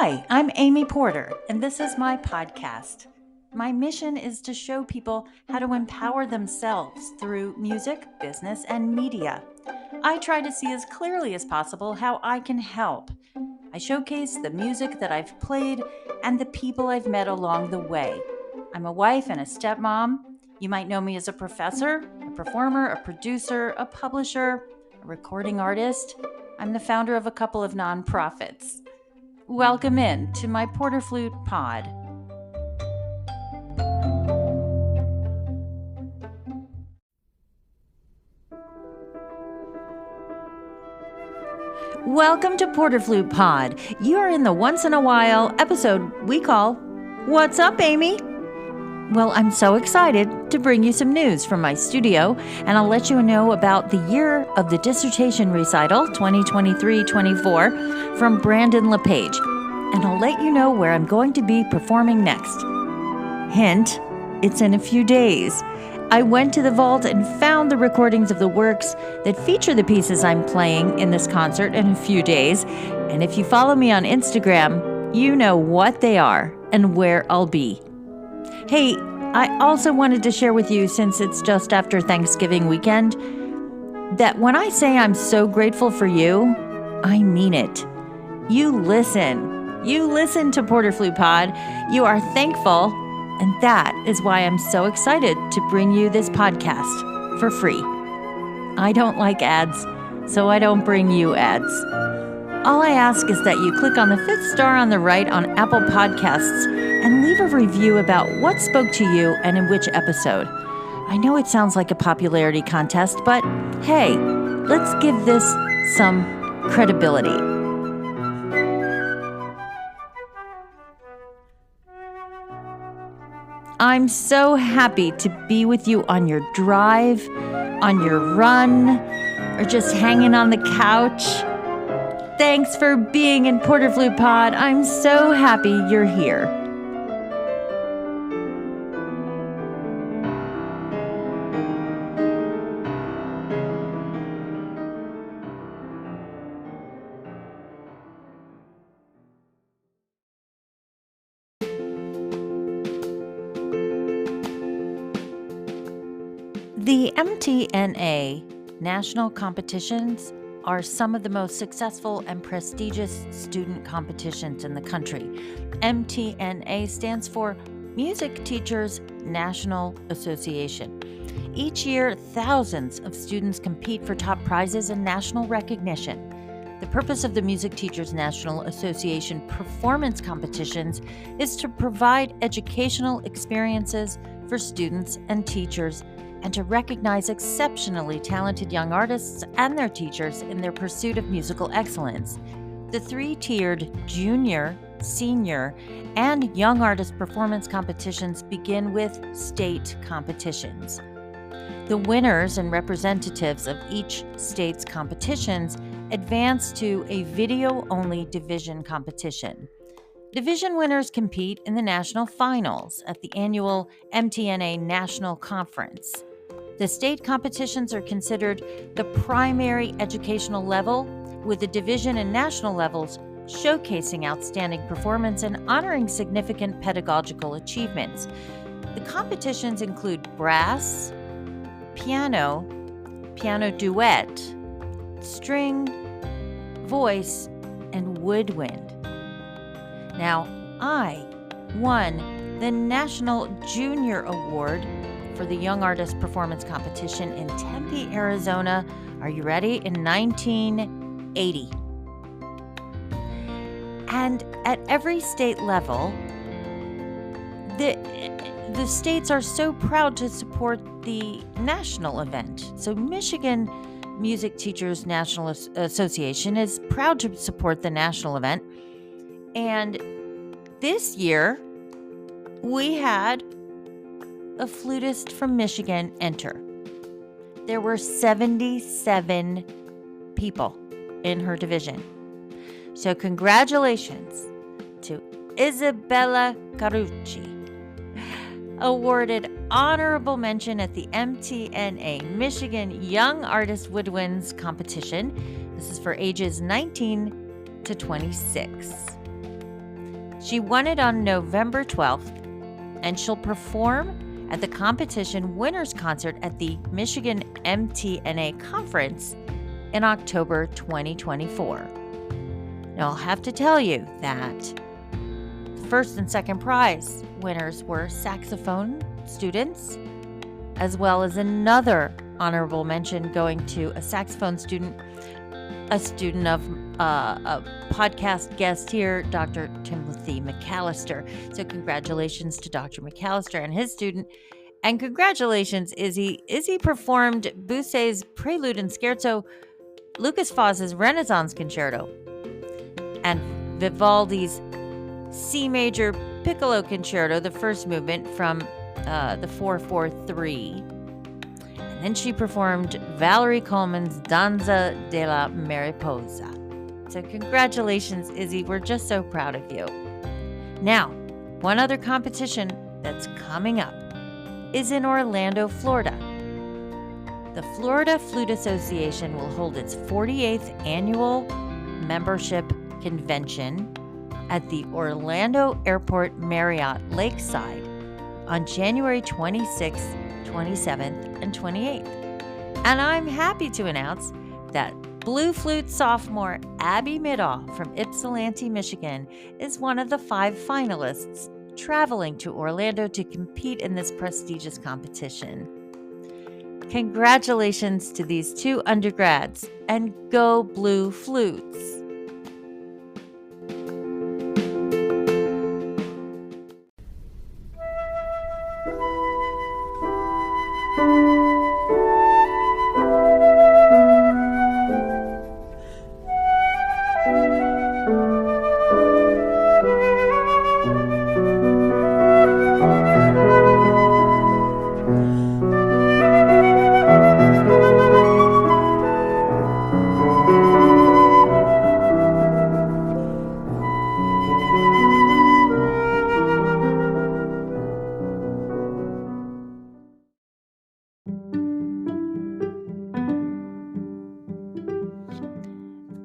Hi, I'm Amy Porter, and this is my podcast. My mission is to show people how to empower themselves through music, business, and media. I try to see as clearly as possible how I can help. I showcase the music that I've played and the people I've met along the way. I'm a wife and a stepmom. You might know me as a professor, a performer, a producer, a publisher, a recording artist. I'm the founder of a couple of nonprofits. Welcome in to my PorterFlute Pod. Welcome to PorterFlute Pod. You are in the once in a while episode we call What's Up, Amy? Well, I'm so excited to bring you some news from my studio, and I'll let you know about the year of the dissertation recital 2023-24 from Brandon LePage, and I'll let you know where I'm going to be performing next. Hint, it's in a few days. I went to the vault and found the recordings of the works that feature the pieces I'm playing in this concert in a few days, and if you follow me on Instagram, you know what they are and where I'll be. Hey, I also wanted to share with you, since it's just after Thanksgiving weekend, that when I say I'm so grateful for you, I mean it. You listen to PorterFlute Pod. You are thankful, and that is why I'm so excited to bring you this podcast for free. I don't like ads, so I don't bring you ads. All I ask is that you click on the 5th star on the right on Apple Podcasts and leave a review about what spoke to you and in which episode. I know it sounds like a popularity contest, but hey, let's give this some credibility. I'm so happy to be with you on your drive, on your run, or just hanging on the couch. Thanks for being in PorterFlute Pod. I'm so happy you're here. The MTNA national competitions are some of the most successful and prestigious student competitions in the country. MTNA stands for Music Teachers National Association. Each year, thousands of students compete for top prizes and national recognition. The purpose of the Music Teachers National Association performance competitions is to provide educational experiences for students and teachers, and to recognize exceptionally talented young artists and their teachers in their pursuit of musical excellence. The 3-tiered junior, senior, and young artist performance competitions begin with state competitions. The winners and representatives of each state's competitions advance to a video-only division competition. Division winners compete in the national finals at the annual MTNA National Conference. The state competitions are considered the primary educational level, with the division and national levels showcasing outstanding performance and honoring significant pedagogical achievements. The competitions include brass, piano duet, string, voice, and woodwind. Now, I won the National Junior Award for the Young Artist Performance Competition in Tempe, Arizona. Are you ready? In 1980. And at every state level, the states are so proud to support the national event. So Michigan Music Teachers National Association is proud to support the national event. And this year, we had a flutist from Michigan enter. There were 77 people in her division. So congratulations to Isabella Carucci, awarded honorable mention at the MTNA Michigan Young Artist Woodwinds Competition. This is for ages 19 to 26. She won it on November 12th, and she'll perform at the competition winners concert at the Michigan MTNA Conference in October 2024. Now, I'll have to tell you that the first and second prize winners were saxophone students, as well as another honorable mention going to a saxophone student, a student of a podcast guest here, Dr. Timothy McAllister. So congratulations to Dr. McAllister and his student. And congratulations, Izzy. Izzy performed Boussaint's Prelude and Scherzo, Lucas Foss's Renaissance Concerto, and Vivaldi's C major piccolo concerto, the first movement from the 443. And then she performed Valerie Coleman's Danza della Mariposa. So congratulations, Izzy. We're just so proud of you. Now, one other competition that's coming up is in Orlando, Florida. The Florida Flute Association will hold its 48th annual membership convention at the Orlando Airport Marriott Lakeside on January 26th, 27th, and 28th. And I'm happy to announce that Blue Flute sophomore Abby Middaugh from Ypsilanti, Michigan is one of the 5 finalists traveling to Orlando to compete in this prestigious competition. Congratulations to these 2 undergrads, and go Blue Flutes!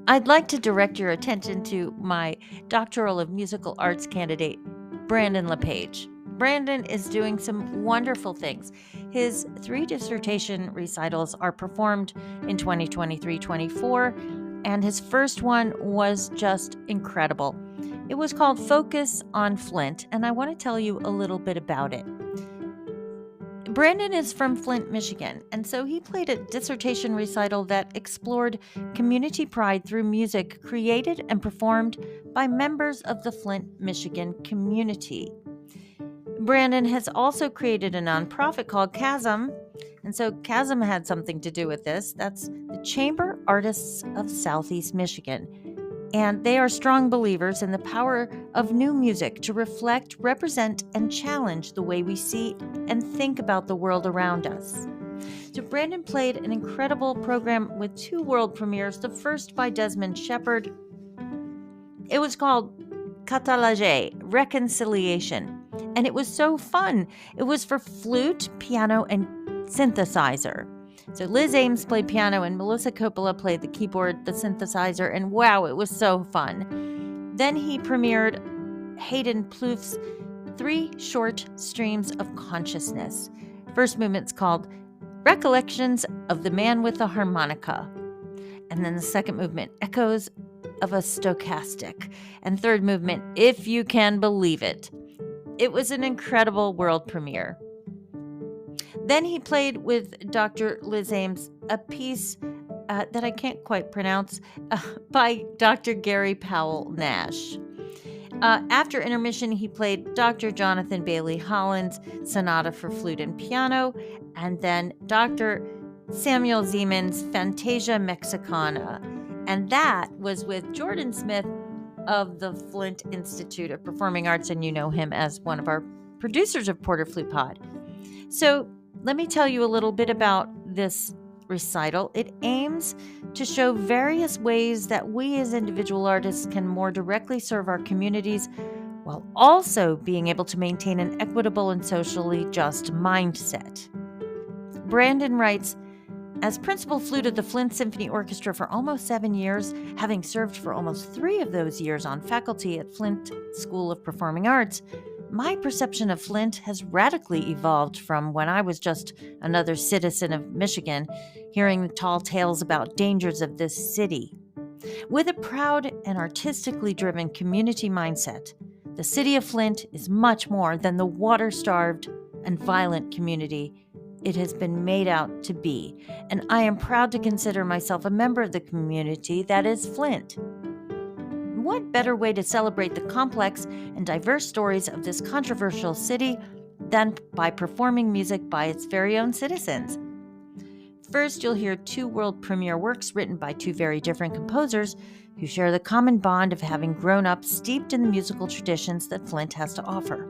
I'd like to direct your attention to my Doctoral of Musical Arts candidate, Brandon LePage. Brandon is doing some wonderful things. His 3 dissertation recitals are performed in 2023-24, and his first one was just incredible. It was called Focus on Flint, and I want to tell you a little bit about it. Brandon is from Flint, Michigan, and so he played a dissertation recital that explored community pride through music created and performed by members of the Flint, Michigan community. Brandon has also created a nonprofit called Chasm, and so Chasm had something to do with this. That's the Chamber Artists of Southeast Michigan. And they are strong believers in the power of new music to reflect, represent, and challenge the way we see and think about the world around us. So Brandon played an incredible program with 2 world premieres, the first by Desmond Shepard. It was called Catalage, Reconciliation, and it was so fun. It was for flute, piano, and synthesizer. So Liz Ames played piano and Melissa Coppola played the keyboard, the synthesizer, and wow, it was so fun. Then he premiered Hayden Plouffe's 3 short streams of consciousness. First movement's called Recollections of the Man with the Harmonica. And then the second movement, Echoes of a Stochastic. And third movement, If You Can Believe It. It was an incredible world premiere. Then he played with Dr. Liz Ames a piece that I can't quite pronounce by Dr. Gary Powell Nash. After intermission, he played Dr. Jonathan Bailey Holland's Sonata for Flute and Piano, and then Dr. Samuel Zeman's Fantasia Mexicana. And that was with Jordan Smith of the Flint Institute of Performing Arts, and you know him as one of our producers of PorterFlute Pod. So let me tell you a little bit about this recital. It aims to show various ways that we as individual artists can more directly serve our communities while also being able to maintain an equitable and socially just mindset. Brandon writes, As principal flute of the Flint Symphony Orchestra for almost 7 years, having served for almost 3 of those years on faculty at Flint School of Performing Arts, my perception of Flint has radically evolved from when I was just another citizen of Michigan, hearing the tall tales about dangers of this city. With a proud and artistically driven community mindset, the city of Flint is much more than the water-starved and violent community it has been made out to be, and I am proud to consider myself a member of the community that is Flint. What better way to celebrate the complex and diverse stories of this controversial city than by performing music by its very own citizens? First, you'll hear 2 world premiere works written by 2 very different composers who share the common bond of having grown up steeped in the musical traditions that Flint has to offer.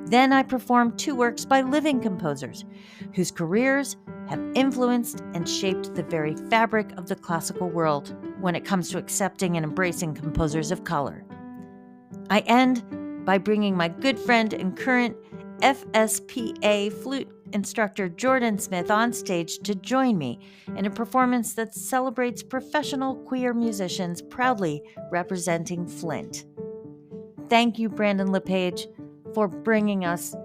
Then I perform 2 works by living composers whose careers have influenced and shaped the very fabric of the classical world when it comes to accepting and embracing composers of color. I end by bringing my good friend and current FSPA flute instructor Jordan Smith on stage to join me in a performance that celebrates professional queer musicians proudly representing Flint. Thank you, Brandon LePage, for bringing us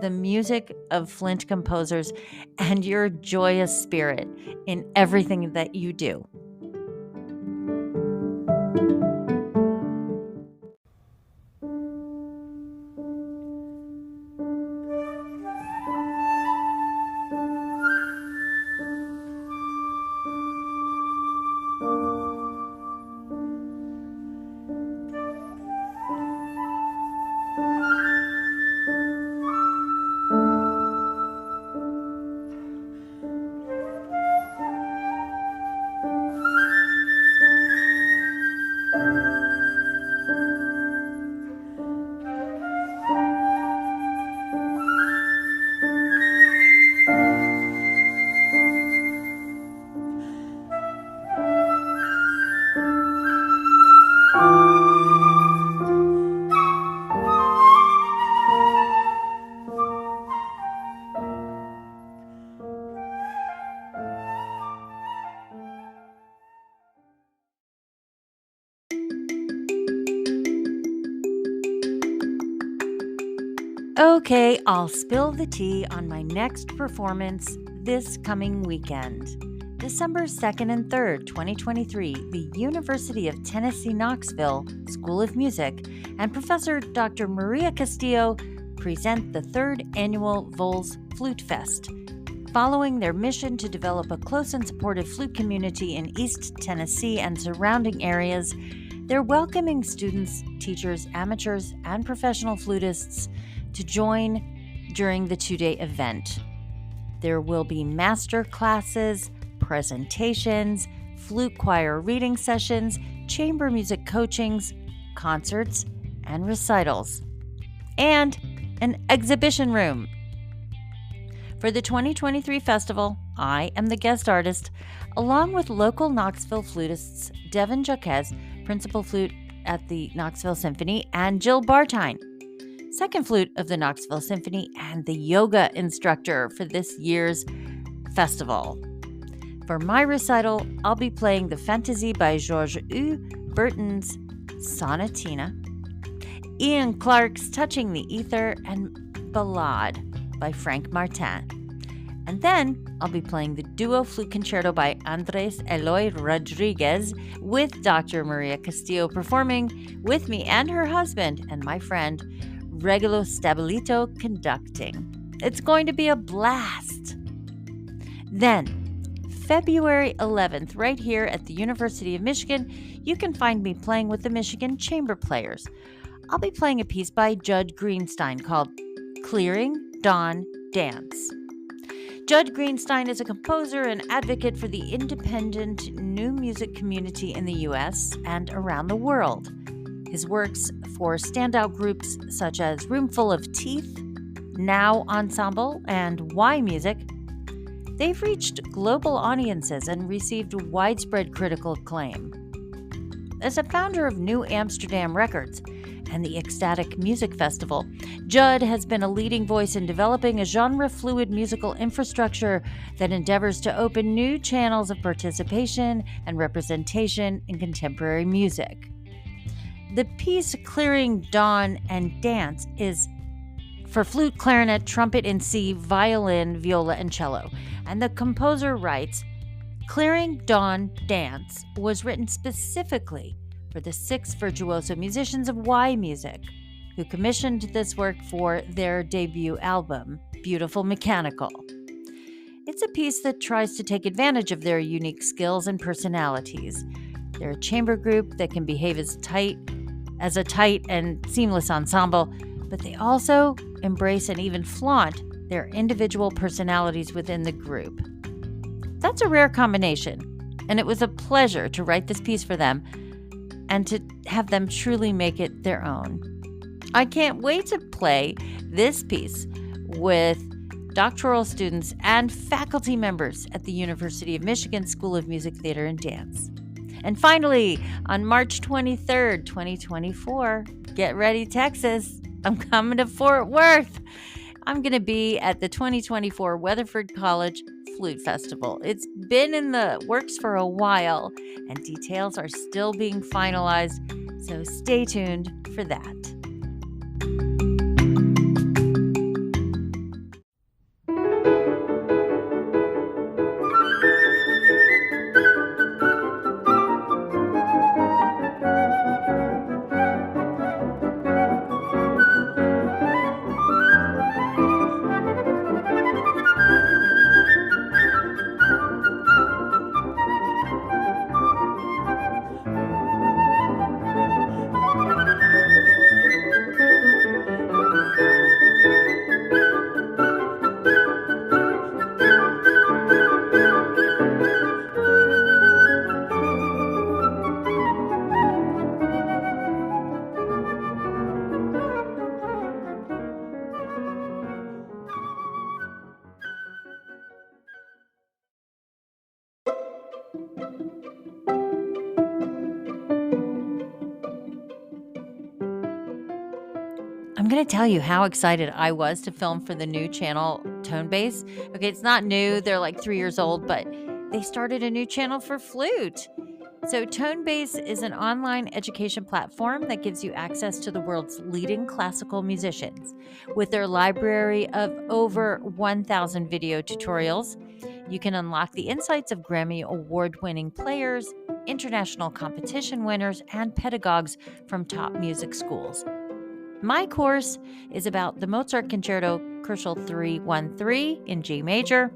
the music of Flint composers and your joyous spirit in everything that you do. Okay, I'll spill the tea on my next performance this coming weekend. December 2nd and 3rd, 2023, the University of Tennessee Knoxville School of Music and Professor Dr. Maria Castillo present the 3rd annual Vols Flute Fest. Following their mission to develop a close and supportive flute community in East Tennessee and surrounding areas, they're welcoming students, teachers, amateurs, and professional flutists to join during the 2-day event. There will be master classes, presentations, flute choir reading sessions, chamber music coachings, concerts, and recitals, and an exhibition room. For the 2023 festival, I am the guest artist, along with local Knoxville flutists Devin Jaquez, principal flute at the Knoxville Symphony, and Jill Bartine, second flute of the Knoxville Symphony and the yoga instructor for this year's festival. For my recital, I'll be playing the Fantaisie by Georges U. Burton's Sonatina, Ian Clarke's Touching the Ether, and Ballade by Frank Martin. And then I'll be playing the duo flute concerto by Andres Eloy Rodriguez with Dr. Maria Castillo performing with me and her husband and my friend Regulo Stabilito conducting. It's going to be a blast. Then, February 11th, right here at the University of Michigan, you can find me playing with the Michigan Chamber Players. I'll be playing a piece by Judd Greenstein called Clearing Dawn Dance. Judd Greenstein is a composer and advocate for the independent new music community in the U.S. and around the world. His works for standout groups such as Roomful of Teeth, Now Ensemble, and Y Music, they've reached global audiences and received widespread critical acclaim. As a founder of New Amsterdam Records and the Ecstatic Music Festival. Judd has been a leading voice in developing a genre-fluid musical infrastructure that endeavors to open new channels of participation and representation in contemporary music. The piece Clearing Dawn and Dance is for flute, clarinet, trumpet in C, violin, viola, and cello. And the composer writes, Clearing Dawn Dance was written specifically for the 6 virtuoso musicians of Y Music, who commissioned this work for their debut album, Beautiful Mechanical. It's a piece that tries to take advantage of their unique skills and personalities. They're a chamber group that can behave as a tight and seamless ensemble, but they also embrace and even flaunt their individual personalities within the group. That's a rare combination, and it was a pleasure to write this piece for them and to have them truly make it their own. I can't wait to play this piece with doctoral students and faculty members at the University of Michigan School of Music, Theater, and Dance. And finally, on March 23rd, 2024, get ready, Texas. I'm coming to Fort Worth. I'm going to be at the 2024 Weatherford College Flute Festival. It's been in the works for a while, and details are still being finalized, so stay tuned for that. I'm going to tell you how excited I was to film for the new channel Tone Bass. Okay, it's not new. They're like 3 years old, but they started a new channel for flute. So Tone Bass is an online education platform that gives you access to the world's leading classical musicians. With their library of over 1,000 video tutorials, you can unlock the insights of Grammy award-winning players, international competition winners, and pedagogues from top music schools. My course is about the Mozart Concerto Crucial 313 in G major,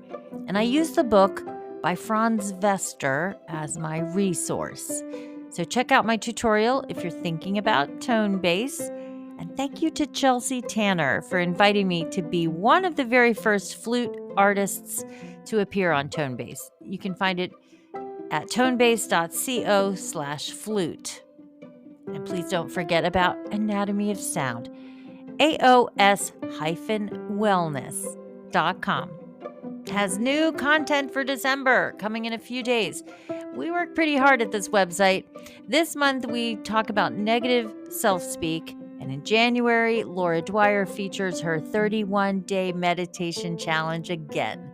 and I use the book by Franz Vester as my resource. So check out my tutorial if you're thinking about tone bass. And thank you to Chelsea Tanner for inviting me to be one of the very first flute artists to appear on Tone Bass. You can find it at tonebass.co/flute. And please don't forget about Anatomy of Sound, aos-wellness.com. Has new content for December coming in a few days. We work pretty hard at this website. This month we talk about negative self-speak, and in January, Laura Dwyer features her 31-day meditation challenge again.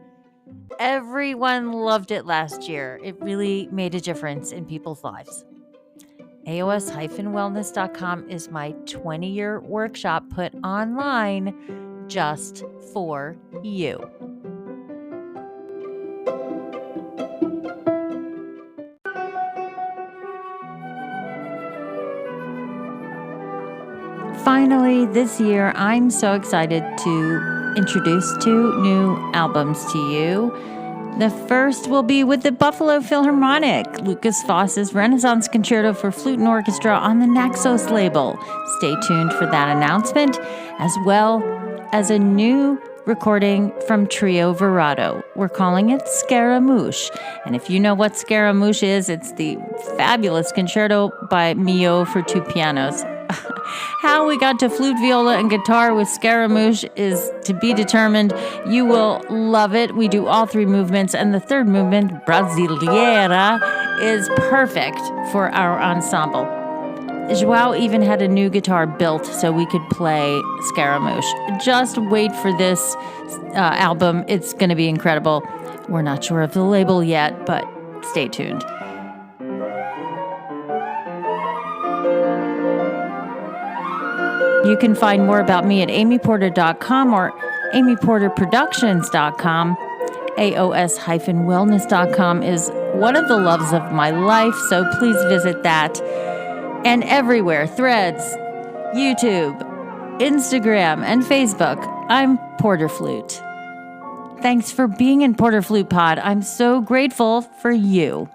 Everyone loved it last year. It really made a difference in people's lives. aos-wellness.com is my 20-year workshop put online just for you. Finally, this year, I'm so excited to introduce 2 new albums to you. The first will be with the Buffalo Philharmonic, Lucas Foss's Renaissance Concerto for Flute and Orchestra on the Naxos label. Stay tuned for that announcement, as well as a new recording from Trio Verado. We're calling it Scaramouche. And if you know what Scaramouche is, it's the fabulous concerto by Mio for 2 pianos. How we got to flute, viola, and guitar with Scaramouche is to be determined. You will love it. We do all 3 movements, and the third movement, Brasileira, is perfect for our ensemble. Joao even had a new guitar built so we could play Scaramouche. Just wait for this album. It's going to be incredible. We're not sure of the label yet, but stay tuned. You can find more about me at amyporter.com or amyporterproductions.com. AOS-wellness.com is one of the loves of my life, so please visit that. And everywhere, Threads, YouTube, Instagram, and Facebook, I'm PorterFlute. Thanks for being in PorterFlute Pod. I'm so grateful for you.